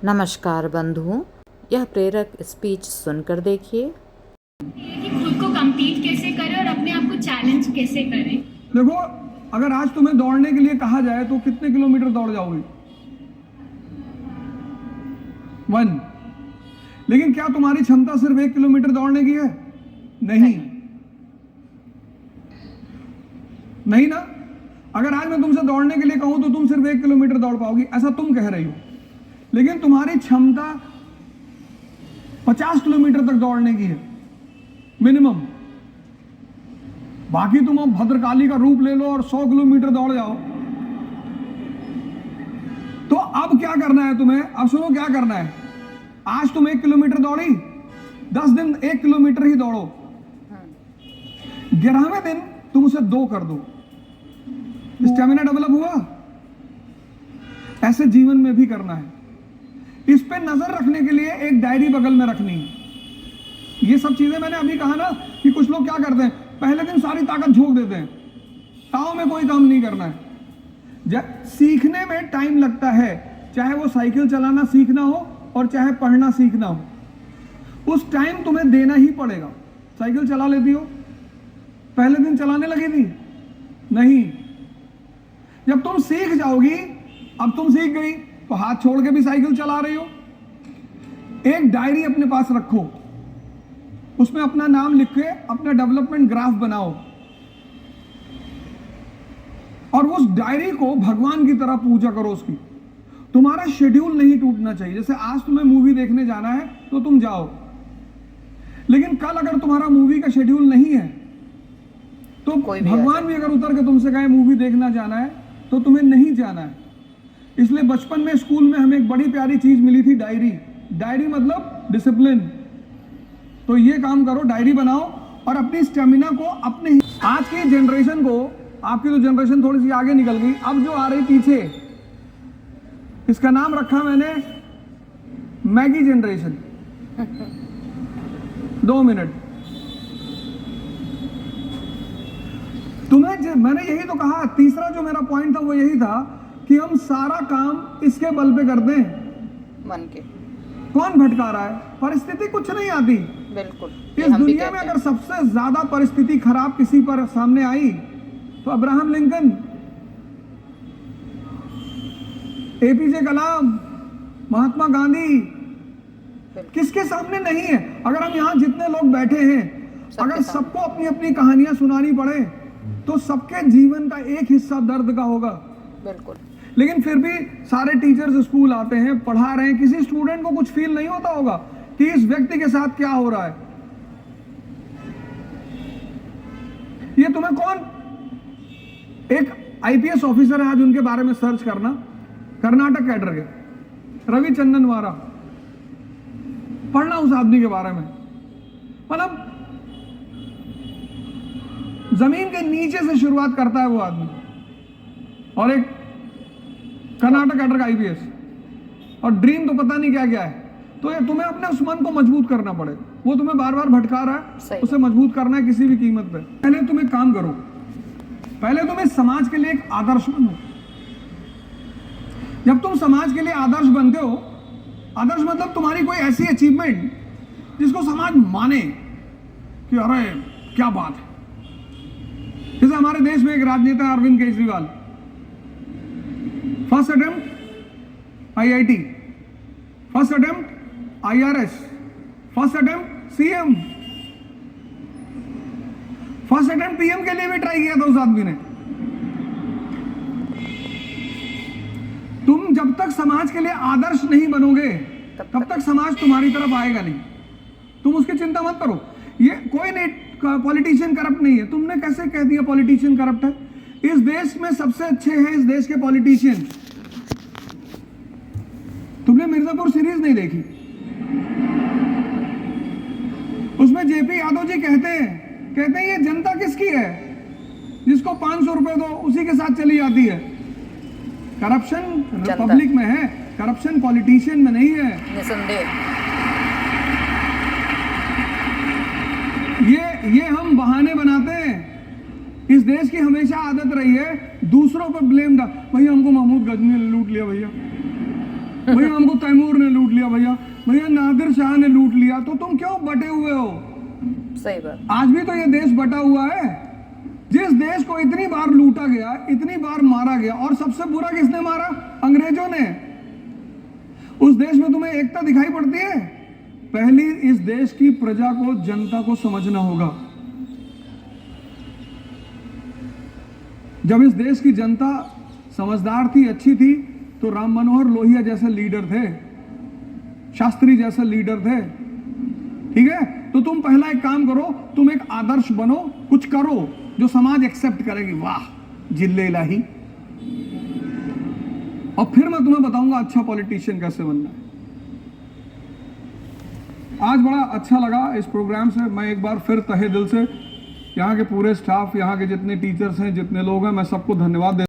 नमस्कार बंधुओं, यह प्रेरक स्पीच सुनकर देखिए। कि खुद को compete कैसे करें और अपने आप को चैलेंज कैसे करें। देखो, अगर आज तुम्हें दौड़ने के लिए कहा जाए तो कितने किलोमीटर दौड़ जाओगे? 1। लेकिन क्या तुम्हारी क्षमता सिर्फ 1 किलोमीटर दौड़ने की है? नहीं ना। अगर आज मैं तुमसे दौड़ने के लिए कहूं तो तुम सिर्फ 1 किलोमीटर दौड़ पाओगी, ऐसा तुम कह रही हो। लेकिन तुम्हारी क्षमता 50 किलोमीटर तक दौड़ने की है मिनिमम। बाकी तुम अब भद्रकाली का रूप ले लो और 100 किलोमीटर दौड़ जाओ। तो अब क्या करना है तुम्हें? अब सुनो क्या करना है। आज तुम 1 किलोमीटर दौड़ी, 10 दिन 1 किलोमीटर ही दौड़ो। 11वें दिन तुम उसे 2 कर दो। स्टेमिना डेवलप हुआ। ऐसे जीवन में भी करना है। इस पे नजर रखने के लिए एक डायरी बगल में रखनी है। ये सब चीजें मैंने अभी कहा ना कि कुछ लोग क्या करते हैं, पहले दिन सारी ताकत झोंक देते हैं, ताव में कोई काम नहीं करना है। सीखने में टाइम लगता है, चाहे वो साइकिल चलाना सीखना हो और चाहे पढ़ना सीखना हो। उस टाइम तुम्हें देना ही पड़ेगा। साइकिल चला लेती हो? पहले दिन चलाने लगी थी? नहीं। जब तुम सीख जाओगी, अब तुम सीख गई तो हाथ छोड़ के भी साइकिल चला रही हो। एक डायरी अपने पास रखो, उसमें अपना नाम लिख के अपना डेवलपमेंट ग्राफ बनाओ और उस डायरी को भगवान की तरह पूजा करो उसकी। तुम्हारा शेड्यूल नहीं टूटना चाहिए। जैसे आज तुम्हें मूवी देखने जाना है तो तुम जाओ, लेकिन कल अगर तुम्हारा मूवी का शेड्यूल नहीं है तो भगवान भी अगर उतर के तुमसे कहे मूवी देखना जाना है तो तुम्हें नहीं जाना है। इसलिए बचपन में स्कूल में हमें एक बड़ी प्यारी चीज मिली थी, डायरी। डायरी मतलब डिसिप्लिन। तो ये काम करो, डायरी बनाओ और अपनी स्टेमिना को अपने आज की जनरेशन को, आपकी तो जनरेशन थोड़ी सी आगे निकल गई, अब जो आ रही पीछे, इसका नाम रखा मैंने मैगी जनरेशन। 2 मिनट। तुम्हें मैंने यही तो कहा, तीसरा जो मेरा पॉइंट था वो यही था कि हम सारा काम इसके बल पे करते हैं। मन के कौन भटका रहा है? परिस्थिति कुछ नहीं आती। बिल्कुल। इस दुनिया में अगर सबसे ज्यादा परिस्थिति खराब किसी पर सामने आई तो अब्राहम लिंकन, एपीजे कलाम, महात्मा गांधी, किसके सामने नहीं है? अगर हम यहाँ जितने लोग बैठे हैं, अगर सबको अपनी अपनी कहानियां सुनानी पड़े तो सबके जीवन का एक हिस्सा दर्द का होगा। बिल्कुल। लेकिन फिर भी सारे टीचर्स स्कूल आते हैं, पढ़ा रहे हैं, किसी स्टूडेंट को कुछ फील नहीं होता होगा कि इस व्यक्ति के साथ क्या हो रहा है। ये तुम्हें कौन, एक आईपीएस ऑफिसर है, आज उनके बारे में सर्च करना, कर्नाटक कैडर के रविचंद्रन वारा, पढ़ना उस आदमी के बारे में। मतलब जमीन के नीचे से शुरुआत करता है वो आदमी, और एक कर्नाटक कैडर का आईपीएस, और ड्रीम तो पता नहीं क्या क्या है। तो ये तुम्हें अपने उस मन को मजबूत करना पड़ेगा। वो तुम्हें बार बार भटका रहा है, उसे मजबूत करना है किसी भी कीमत पे। पहले तुम एक काम करो, पहले तुम इस समाज के लिए एक आदर्श बनो। जब तुम समाज के लिए आदर्श बनते हो, आदर्श मतलब तुम्हारी कोई ऐसी अचीवमेंट जिसको समाज माने कि अरे क्या बात है। जैसे हमारे देश में एक राजनेता है Arvind Kejriwal, first attempt IIT, first attempt IRS, first attempt CM, first attempt PM के लिए भी ट्राई किया था उस आदमी ने। तुम जब तक समाज के लिए आदर्श नहीं बनोगे तब तक समाज तुम्हारी तरफ आएगा नहीं। तुम उसकी चिंता मत करो। ये कोई नहीं, पॉलिटिशियन करप्ट नहीं है। तुमने कैसे कह दिया पॉलिटिशियन करप्ट है? इस देश में सबसे अच्छे हैं इस देश के पॉलिटिशियन। तुमने मिर्जापुर सीरीज नहीं देखी? उसमें जेपी यादव जी कहते हैं ये जनता किसकी है? जिसको 500 रुपए दो उसी के साथ चली जाती है। करप्शन पब्लिक में है, करप्शन पॉलिटिशियन में नहीं है। निसंदेह। ये हम बहाने बनाते हैं। इस देश की हमेशा आदत रही है दूसरों पर ब्लेम डाल। भैया हमको महमूद गजनी ने लूट लिया, भैया भैया हमको तैमूर ने लूट लिया, भैया नादिर शाह ने लूट लिया, तो तुम क्यों बटे हुए हो? सही बात। आज भी तो ये देश बटा हुआ है। जिस देश को इतनी बार लूटा गया, इतनी बार मारा गया, और सबसे बुरा किसने मारा? अंग्रेजों ने। उस देश में तुम्हें एकता दिखाई पड़ती है? पहली इस देश की प्रजा को, जनता को समझना होगा। जब इस देश की जनता समझदार थी, अच्छी थी, तो राम मनोहर लोहिया जैसे लीडर थे, शास्त्री जैसे लीडर थे। ठीक है, तो तुम पहला एक काम करो, तुम एक आदर्श बनो, कुछ करो जो समाज एक्सेप्ट करेगी। वाह जिल्ले इलाही। और फिर मैं तुम्हें बताऊंगा अच्छा पॉलिटिशियन कैसे बनना है। आज बड़ा अच्छा लगा इस प्रोग्राम से। मैं एक बार फिर तहे दिल से यहाँ के पूरे स्टाफ, यहाँ के जितने टीचर्स हैं, जितने लोग हैं, मैं सबको धन्यवाद